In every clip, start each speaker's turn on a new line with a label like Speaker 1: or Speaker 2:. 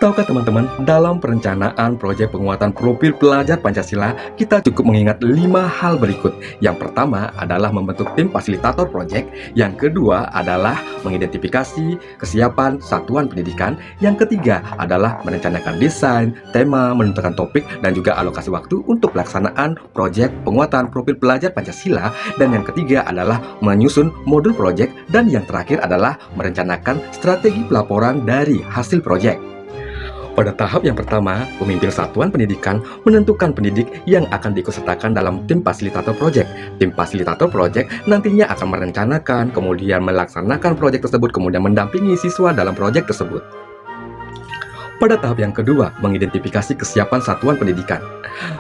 Speaker 1: Tahukah teman-teman, dalam perencanaan proyek penguatan profil pelajar Pancasila, kita cukup mengingat 5 hal berikut. Yang pertama adalah membentuk tim fasilitator proyek. Yang kedua adalah mengidentifikasi kesiapan satuan pendidikan. Yang ketiga adalah merencanakan desain, tema, menentukan topik, dan juga alokasi waktu untuk pelaksanaan proyek penguatan profil pelajar Pancasila. Dan yang ketiga adalah menyusun modul proyek. Dan yang terakhir adalah merencanakan strategi pelaporan dari hasil proyek. Pada tahap yang pertama, pemimpin satuan pendidikan menentukan pendidik yang akan diikutsertakan dalam tim fasilitator proyek. Tim fasilitator proyek nantinya akan merencanakan, kemudian melaksanakan proyek tersebut, kemudian mendampingi siswa dalam proyek tersebut. Pada tahap yang kedua, mengidentifikasi kesiapan satuan pendidikan.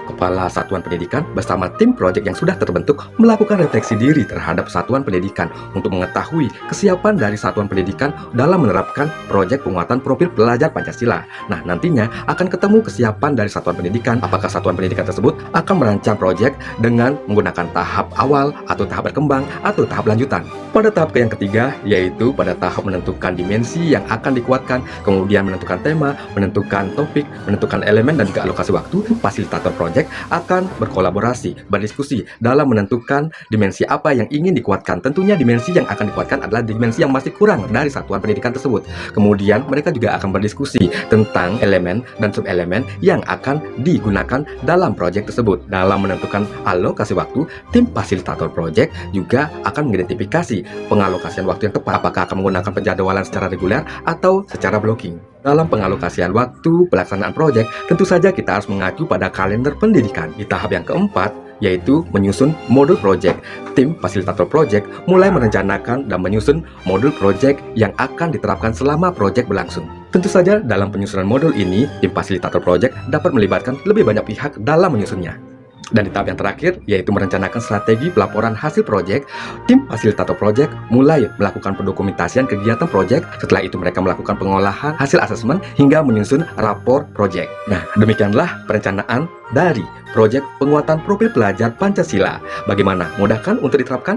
Speaker 1: Kepala satuan pendidikan bersama tim proyek yang sudah terbentuk melakukan refleksi diri terhadap satuan pendidikan untuk mengetahui kesiapan dari satuan pendidikan dalam menerapkan proyek penguatan profil pelajar Pancasila. Nah, nantinya akan ketemu kesiapan dari satuan pendidikan. Apakah satuan pendidikan tersebut akan merancang proyek dengan menggunakan tahap awal, atau tahap berkembang, atau tahap lanjutan. Pada tahap yang ketiga, yaitu pada tahap menentukan dimensi yang akan dikuatkan, kemudian menentukan tema, menentukan topik, menentukan elemen, dan juga alokasi waktu. Fasilitator proyek akan berkolaborasi, berdiskusi dalam menentukan dimensi apa yang ingin dikuatkan. Tentunya dimensi yang akan dikuatkan adalah dimensi yang masih kurang dari satuan pendidikan tersebut. Kemudian mereka juga akan berdiskusi tentang elemen dan subelemen yang akan digunakan dalam proyek tersebut. Dalam menentukan alokasi waktu, tim fasilitator proyek juga akan mengidentifikasi pengalokasian waktu yang tepat. Apakah akan menggunakan penjadwalan secara reguler atau secara blocking. Dalam pengalokasian waktu pelaksanaan proyek, tentu saja kita harus mengacu pada kalender pendidikan. Di tahap yang keempat, yaitu menyusun modul proyek. Tim fasilitator proyek mulai merencanakan dan menyusun modul proyek yang akan diterapkan selama proyek berlangsung. Tentu saja dalam penyusunan modul ini, tim fasilitator proyek dapat melibatkan lebih banyak pihak dalam menyusunnya. Dan di tahap yang terakhir, yaitu merencanakan strategi pelaporan hasil proyek, tim fasilitator proyek mulai melakukan pendokumentasian kegiatan proyek. Setelah itu mereka melakukan pengolahan hasil asesmen hingga menyusun rapor proyek. Nah, demikianlah perencanaan dari proyek penguatan profil pelajar Pancasila. Bagaimana? Mudah kan untuk diterapkan?